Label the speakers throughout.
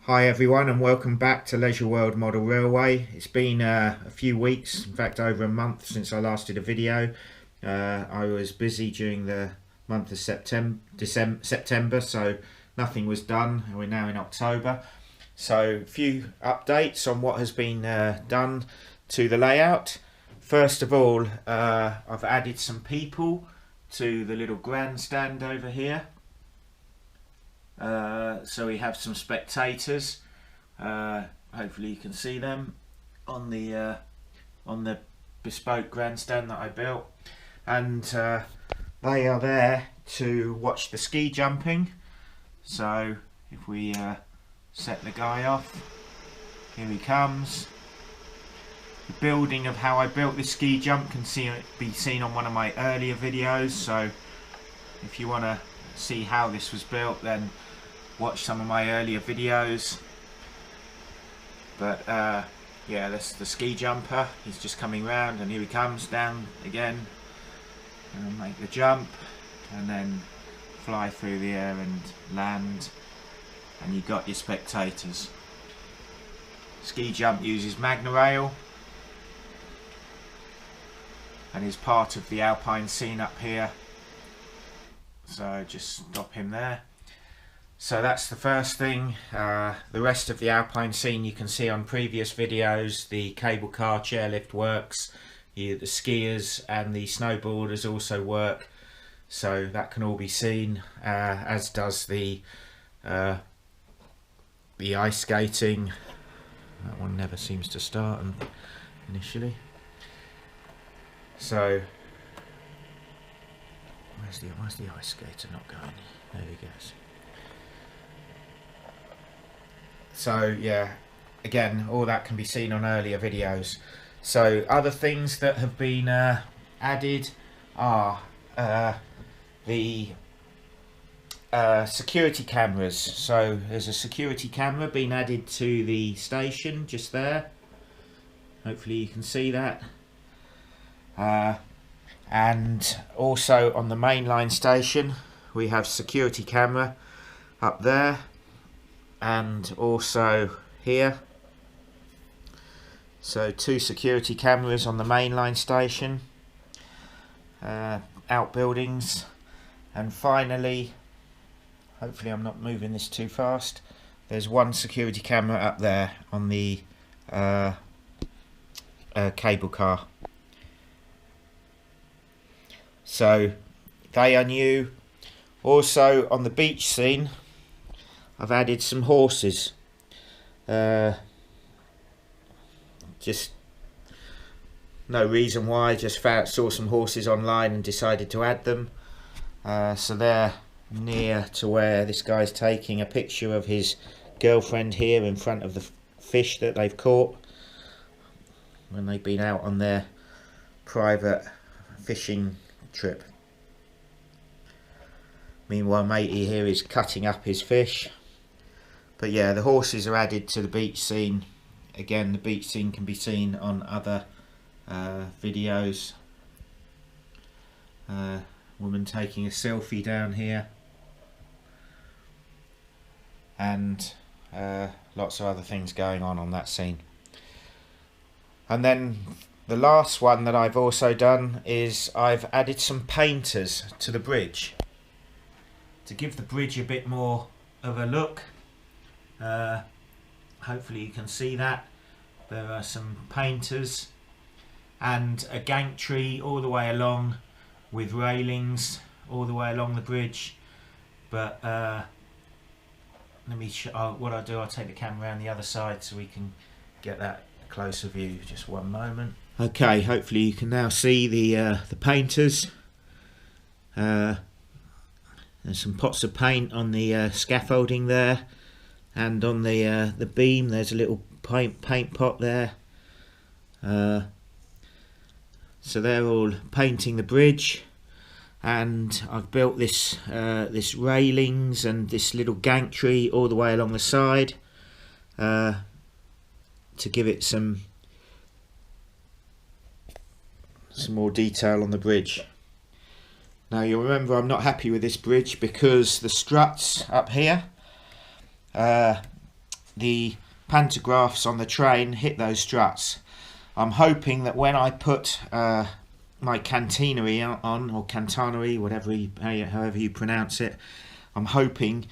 Speaker 1: Hi everyone and welcome back to LeisureWorld Model Railway. It's been a few weeks, in fact over a month since I last did a video. I was busy during the month of September, so nothing was done, and we're now in October. So a few updates on what has been done to the layout. First of all, I've added some people to the little grandstand over here. So we have some spectators. Hopefully you can see them on the bespoke grandstand that I built, and they are there to watch the ski jumping. So if we set the guy off, here he comes. The building of how I built this ski jump can be seen on one of my earlier videos, so if you want to see how this was built, then watch some of my earlier videos. But yeah, that's the ski jumper. He's just coming round, and here he comes down again, and make the jump and then fly through the air and land, and you got your spectators. Ski jump uses Magnorail and is part of the alpine scene up here, so just stop him there. So that's the first thing. The rest of the alpine scene you can see on previous videos. The cable car chairlift works, the skiers and the snowboarders also work, so that can all be seen, as does the ice skating. That one never seems to start initially. So where's the ice skater not going? There he goes. So yeah, again, all that can be seen on earlier videos. So other things that have been added are the security cameras. So there's a security camera being added to the station just there. Hopefully you can see that. And also on the mainline station we have security camera up there, and also here. So two security cameras on the mainline station, outbuildings, and finally, hopefully I'm not moving this too fast, there's one security camera up there on the cable car. So they are new. Also on the beach scene I've added some horses. Just no reason why, just saw some horses online and decided to add them. So they're near to where this guy's taking a picture of his girlfriend here in front of the fish that they've caught when they've been out on their private fishing trip. Meanwhile matey here is cutting up his fish. But yeah, the horses are added to the beach scene. Again, the beach scene can be seen on other videos. Woman taking a selfie down here, and lots of other things going on that scene. And then the last one that I've also done is I've added some painters to the bridge to give the bridge a bit more of a look. Hopefully you can see that. There are some painters and a gantry all the way along with railings all the way along the bridge. But let me what I'll do, I'll take the camera around the other side so we can get that closer view. Just one moment. Okay, hopefully you can now see the painters. There's some pots of paint on the scaffolding there, and on the beam there's a little paint pot there. So they're all painting the bridge, and I've built this this railings and this little gantry all the way along the side to give it some more detail on the bridge. Now you'll remember I'm not happy with this bridge because the struts up here the pantographs on the train hit those struts. I'm hoping that when I put my cantinery on, or cantinery, however you pronounce it, I'm hoping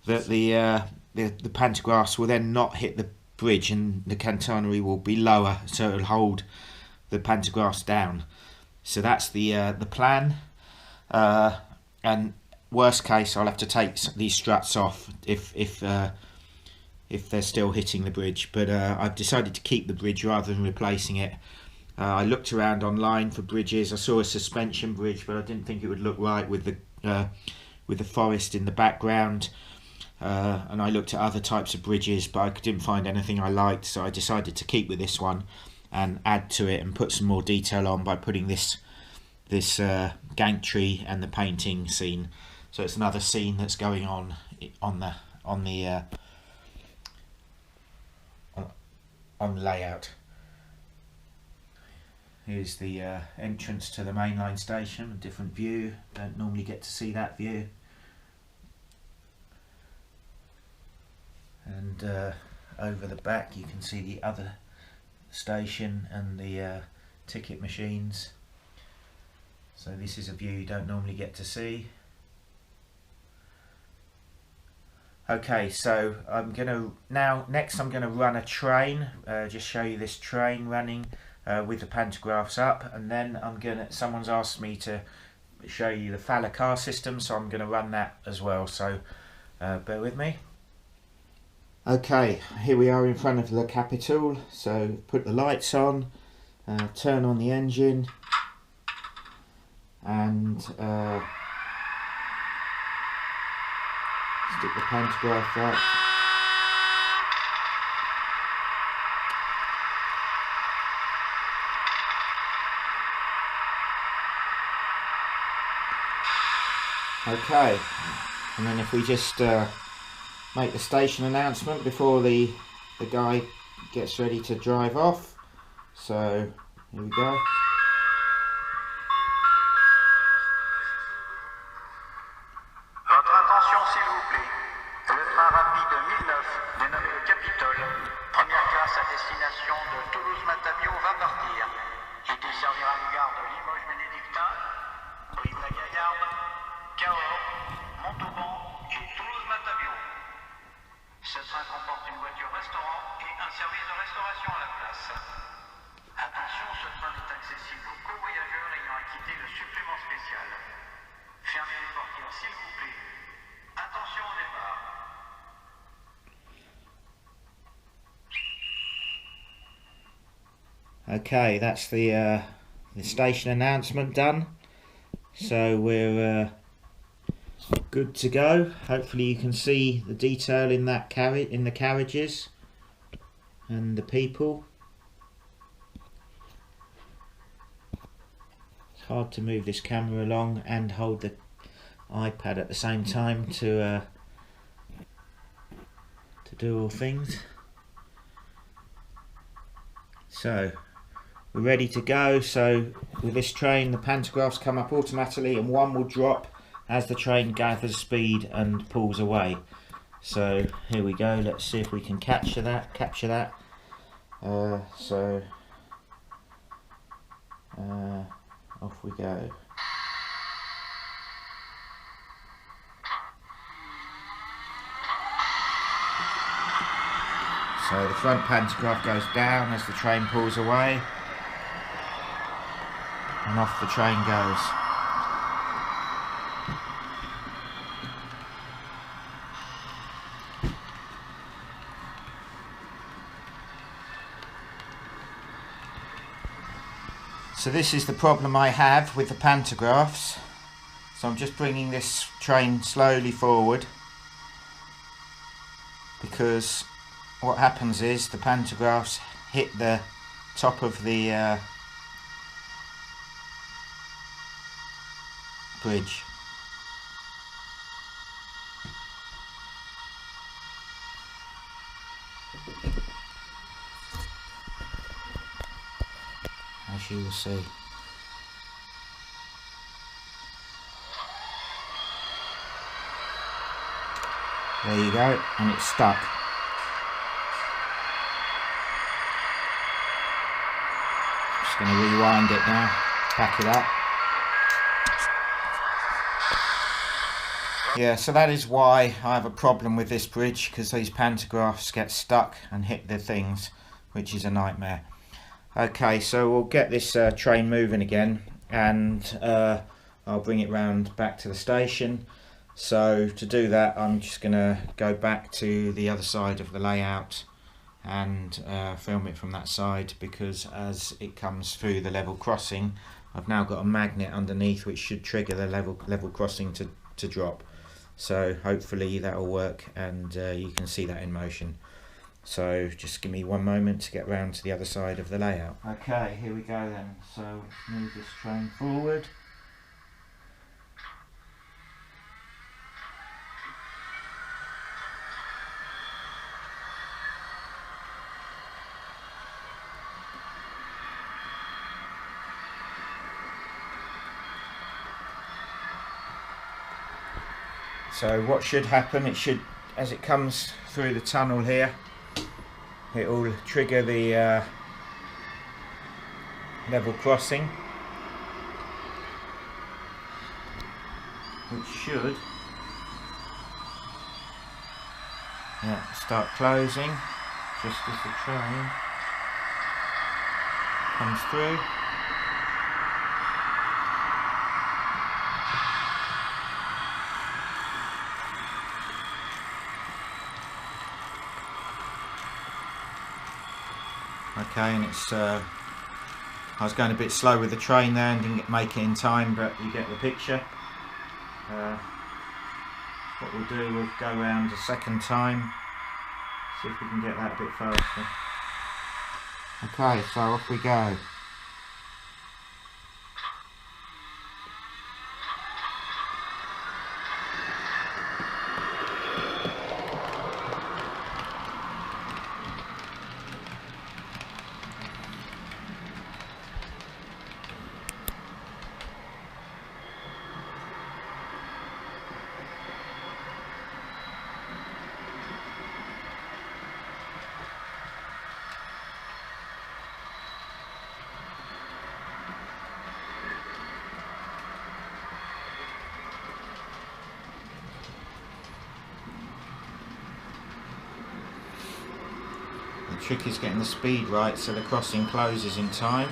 Speaker 1: that the pantographs will then not hit the bridge and the cantinery will be lower, so it'll hold the pantographs down. So that's the plan. And worst case, I'll have to take these struts off if they're still hitting the bridge. But I've decided to keep the bridge rather than replacing it. I looked around online for bridges. I saw a suspension bridge, but I didn't think it would look right with the forest in the background. And I looked at other types of bridges, but I didn't find anything I liked, so I decided to keep with this one and add to it and put some more detail on by putting this gantry and the painting scene. So it's another scene that's going on the layout. Here's the entrance to the mainline station, a different view. Don't normally get to see that view. And over the back you can see the other station and the ticket machines. So this is a view you don't normally get to see. Okay, so I'm gonna run a train, just show you this train running with the pantographs up, and then someone's asked me to show you the Fala car system, so I'm gonna run that as well, so bear with me. Okay, here we are in front of the Capitol, so put the lights on, turn on the engine, and stick the pantograph up. Okay, and then if we just make the station announcement before the guy gets ready to drive off. So here we go.
Speaker 2: Votre attention s'il vous plaît. Le train rapide 1009 dénommé le Capitole, première classe à destination de Toulouse-Matabio va partir. Il desservira les gares de Limoges-Bénédictin, Brive-la-Gaillarde, Cahors, Montauban et Toulouse-Matabio. Ce train comporte une voiture restaurant et un service de restauration à la place. Attention, ce train n'est accessible aux covoyageurs ayant acquitté le supplément spécial. Fermez les portières s'il vous plaît. Attention au départ.
Speaker 1: Okay, that's the station announcement done. So we're good to go. Hopefully you can see the detail in that in the carriages and the people. It's hard to move this camera along and hold the iPad at the same time to do all things. So we're ready to go. So with this train, the pantographs come up automatically and one will drop as the train gathers speed and pulls away. So here we go, let's see if we can capture that. Off we go. So the front pantograph goes down as the train pulls away, and off the train goes. So this is the problem I have with the pantographs. So I'm just bringing this train slowly forward, because what happens is the pantographs hit the top of the bridge. As you will see. There you go, and it's stuck. Just going to rewind it now, pack it up. Yeah, so that is why I have a problem with this bridge, because these pantographs get stuck and hit the things, which is a nightmare. Okay, so we'll get this train moving again, and I'll bring it round back to the station. So to do that, I'm just going to go back to the other side of the layout and film it from that side, because as it comes through the level crossing, I've now got a magnet underneath which should trigger the level crossing to drop. So hopefully that will work, and you can see that in motion. So just give me one moment to get round to the other side of the layout. Okay, here we go then. So move this train forward. So what should happen, it should, as it comes through the tunnel here, it will trigger the level crossing, which should start closing just as the train comes through. Okay, and it's I was going a bit slow with the train there and didn't make it in time, but you get the picture. What we'll do, we'll go around a second time, see if we can get that a bit faster. Okay, so off we go. The trick is getting the speed right so the crossing closes in time.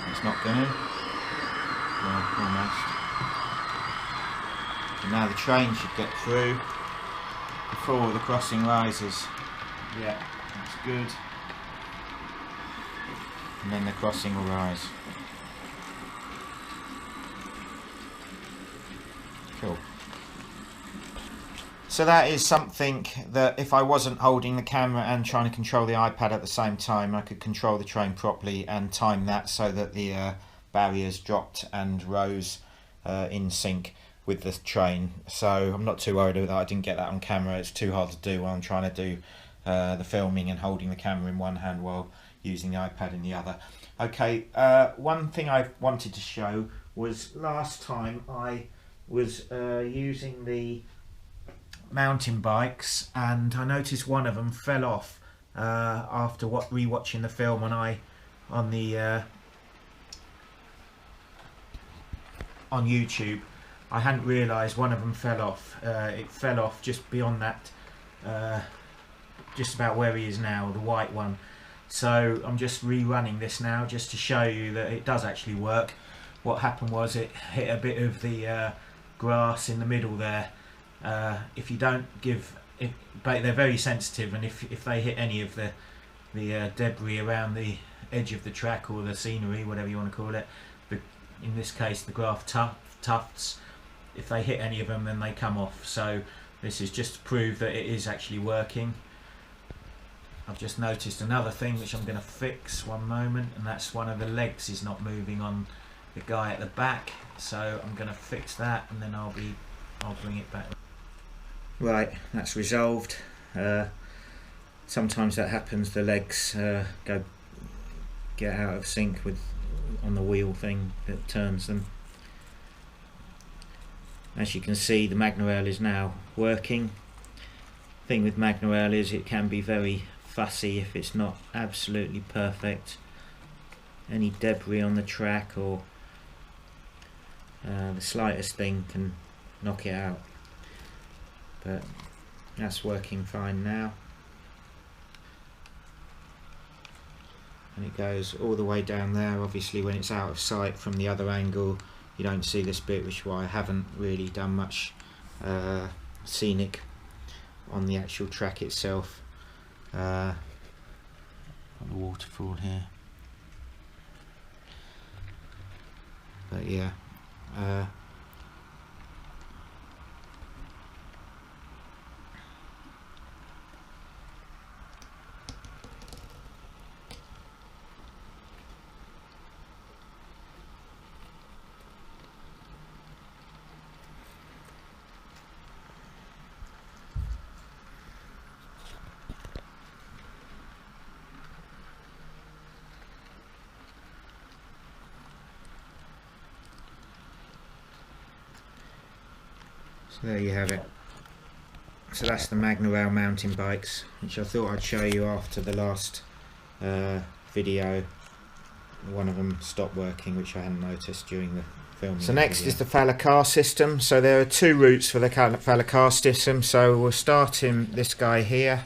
Speaker 1: It's not going to. Well, almost. And now the train should get through before the crossing rises. Yeah, that's good. And then the crossing will rise. Cool. So that is something that if I wasn't holding the camera and trying to control the iPad at the same time, I could control the train properly and time that so that the barriers dropped and rose in sync with the train. So I'm not too worried that I didn't get that on camera. It's too hard to do while I'm trying to do the filming and holding the camera in one hand while using the iPad in the other. Okay, one thing I wanted to show was last time I was using the mountain bikes, and I noticed one of them fell off after rewatching the film on YouTube. I hadn't realised one of them fell off. It fell off just beyond that, just about where he is now, the white one. So I'm just rerunning this now just to show you that it does actually work. What happened was it hit a bit of the grass in the middle there. If you don't give it, but they're very sensitive, and if they hit any of the debris around the edge of the track or the scenery, whatever you want to call it, but in this case the grass tufts, if they hit any of them then they come off. So this is just to prove that it is actually working. I've just noticed another thing which I'm going to fix, one moment, and that's one of the legs is not moving on the guy at the back, so I'm going to fix that and then I'll bring it back. Right, that's resolved. Sometimes that happens, the legs get out of sync with on the wheel thing that turns them. As you can see, the Magnorail is now working. The thing with Magnorail is it can be very fussy if it's not absolutely perfect. any debris on the track, or the slightest thing can knock it out. But that's working fine now. And it goes all the way down there. Obviously when it's out of sight from the other angle you don't see this bit, which is why I haven't really done much scenic on the actual track itself. Got the waterfall here, but yeah, so there you have it. So that's the Magnorail mountain bikes, which I thought I'd show you after the last video. One of them stopped working, which I hadn't noticed during the filming. So next is the Fala car system. So there are two routes for the Fala car system. So we'll start in this guy here.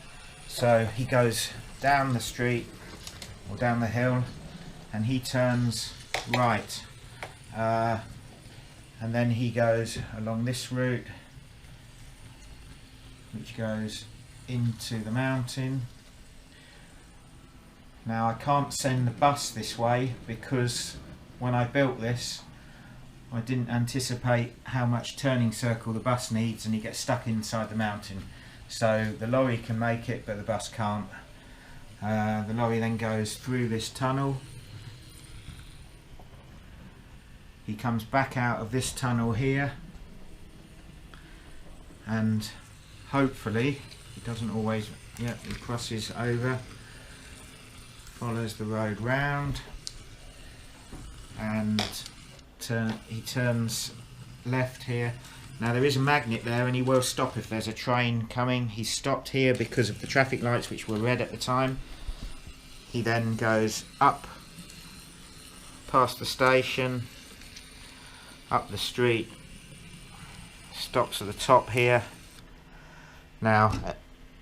Speaker 1: So he goes down the street or down the hill and he turns right, and then he goes along this route, which goes into the mountain. Now I can't send the bus this way because when I built this I didn't anticipate how much turning circle the bus needs, and he gets stuck inside the mountain. So the lorry can make it but the bus can't. The lorry then goes through this tunnel. He comes back out of this tunnel here, and hopefully, he doesn't always, yeah, he crosses over, follows the road round, and he turns left here. Now there is a magnet there and he will stop if there's a train coming. He stopped here because of the traffic lights, which were red at the time. He then goes up past the station, up the street, stops at the top here. Now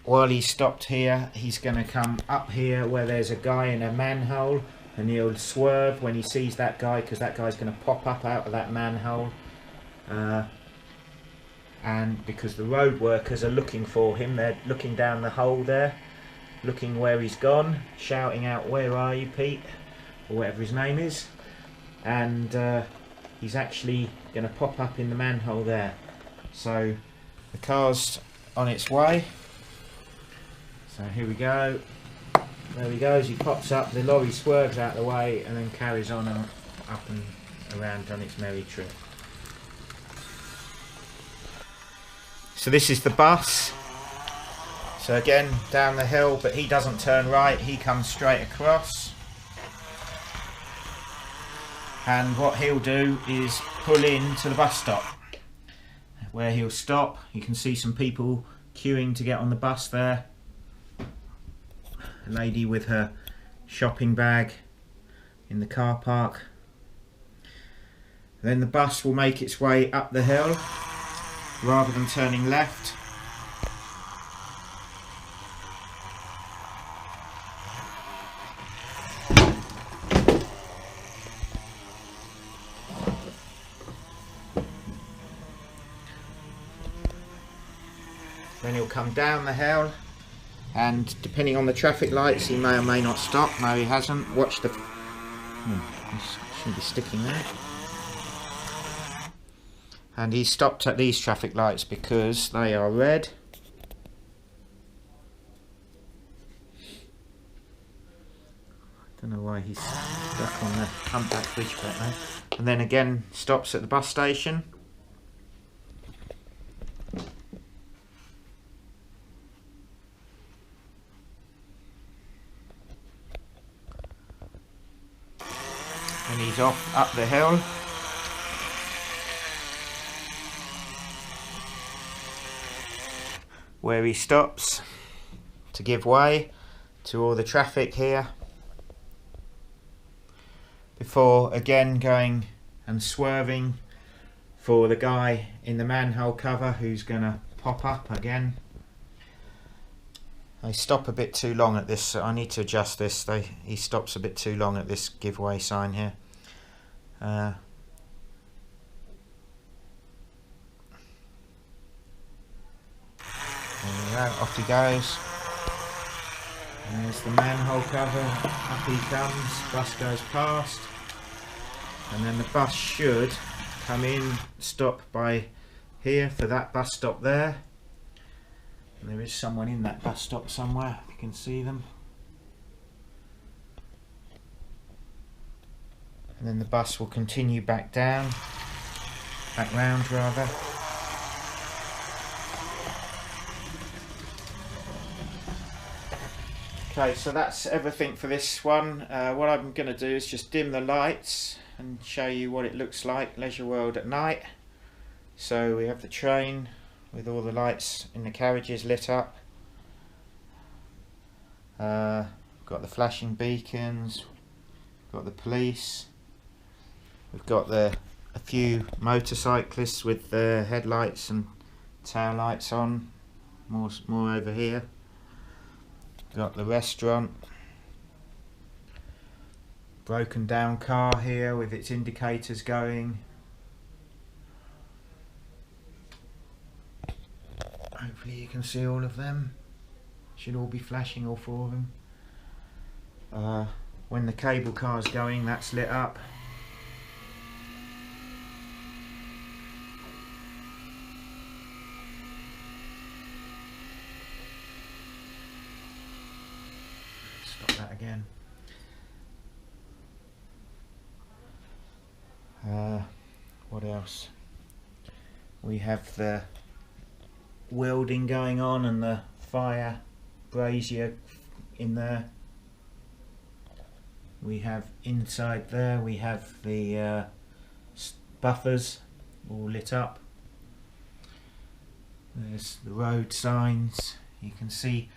Speaker 1: while he's stopped here, he's going to come up here where there's a guy in a manhole, and he'll swerve when he sees that guy, because that guy's going to pop up out of that manhole, and because the road workers are looking for him, they're looking down the hole there, looking where he's gone, shouting out, "Where are you, Pete?" or whatever his name is, and he's actually going to pop up in the manhole there. So the car's on its way. So here we go. There he goes. He pops up. The lorry swerves out of the way and then carries on and up and around on its merry trip. So this is the bus. So again, down the hill, but he doesn't turn right. He comes straight across. And what he'll do is pull in to the bus stop, where he'll stop. You can see some people queuing to get on the bus there. A lady with her shopping bag in the car park. Then the bus will make its way up the hill rather than turning left. Then he'll come down the hill, and depending on the traffic lights he may or may not stop. No, he hasn't. Watch the... He shouldn't be sticking there. And he stopped at these traffic lights because they are red. I don't know why he's stuck on the humpback bridge back there. And then again stops at the bus station. And he's off up the hill. Where he stops to give way to all the traffic here. before again going and swerving for the guy in the manhole cover who's going to pop up again. They stop a bit too long at this, so I need to adjust this. He stops a bit too long at this giveaway sign here. There we go, off he goes. And there's the manhole cover, up he comes, bus goes past. And then the bus should come in, stop by here for that bus stop there. And there is someone in that bus stop somewhere, if you can see them. And then the bus will continue back down, back round rather. Okay, so that's everything for this one. What I'm going to do is just dim the lights and show you what it looks like, LeisureWorld at night. So we have the train with all the lights in the carriages lit up. Got the flashing beacons, got the police. We've got a few motorcyclists with their headlights and tail lights on. More over here. Got the restaurant. Broken down car here with its indicators going. Hopefully you can see all of them. Should all be flashing, all four of them. When the cable car's going, that's lit up. Stop that again. What else? We have the welding going on and the fire brazier in there. We have inside there, we have the buffers all lit up. There's the road signs. You can see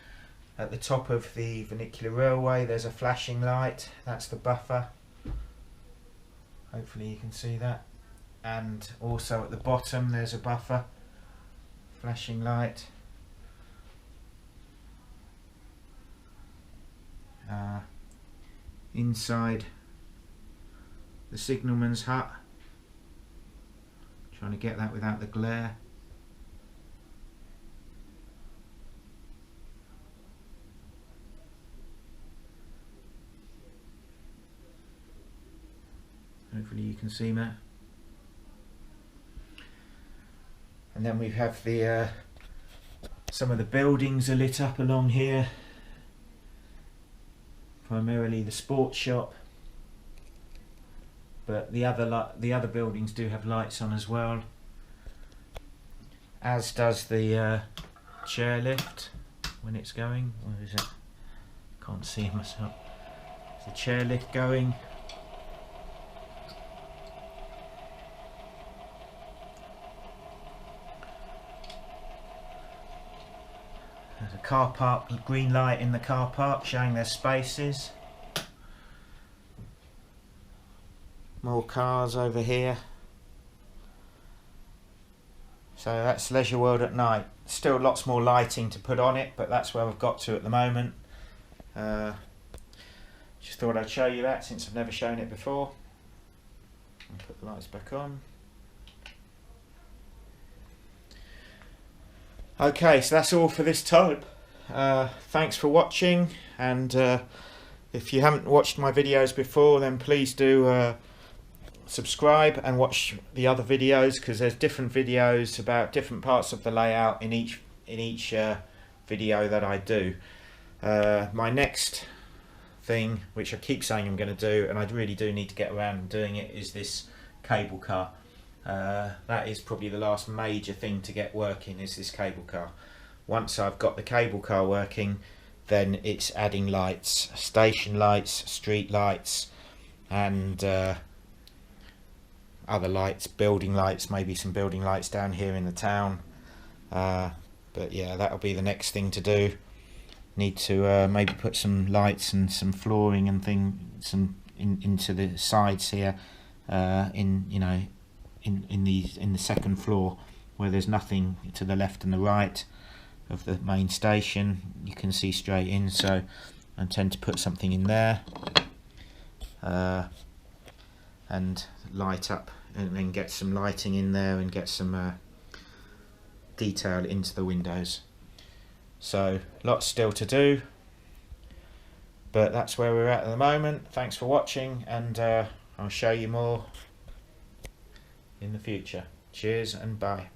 Speaker 1: at the top of the vernacular railway there's a flashing light, that's the buffer. Hopefully you can see that. And also at the bottom there's a buffer, flashing light. Inside the signalman's hut, trying to get that without the glare. Hopefully you can see that. And then we have the some of the buildings are lit up along here. Primarily the sports shop, but the other buildings do have lights on as well. As does the chairlift when it's going. Where is it? Can't see myself. There's the chairlift going. There's a car park, green light in the car park showing their spaces. More cars over here. So that's LeisureWorld at night. Still lots more lighting to put on it, but that's where I've got to at the moment. Just thought I'd show you that since I've never shown it before. I'll put the lights back on. Okay, so that's all for this time. Thanks for watching, and if you haven't watched my videos before, then please do subscribe and watch the other videos, because there's different videos about different parts of the layout in each video that I do. My next thing, which I keep saying I'm going to do, and I really do need to get around and doing it, is this cable car. That is probably the last major thing to get working, is this cable car. Once I've got the cable car working, then it's adding lights, station lights, street lights, and other lights, building lights, maybe some building lights down here in the town. But yeah, that'll be the next thing to do. Need to maybe put some lights and some flooring and some into the sides here, in the second floor, where there's nothing to the left and the right of the main station. You can see straight in, so I intend to put something in there, and light up, and then get some lighting in there and get some detail into the windows. So lots still to do, but that's where we're at the moment. Thanks for watching, and I'll show you more in the future. Cheers and bye.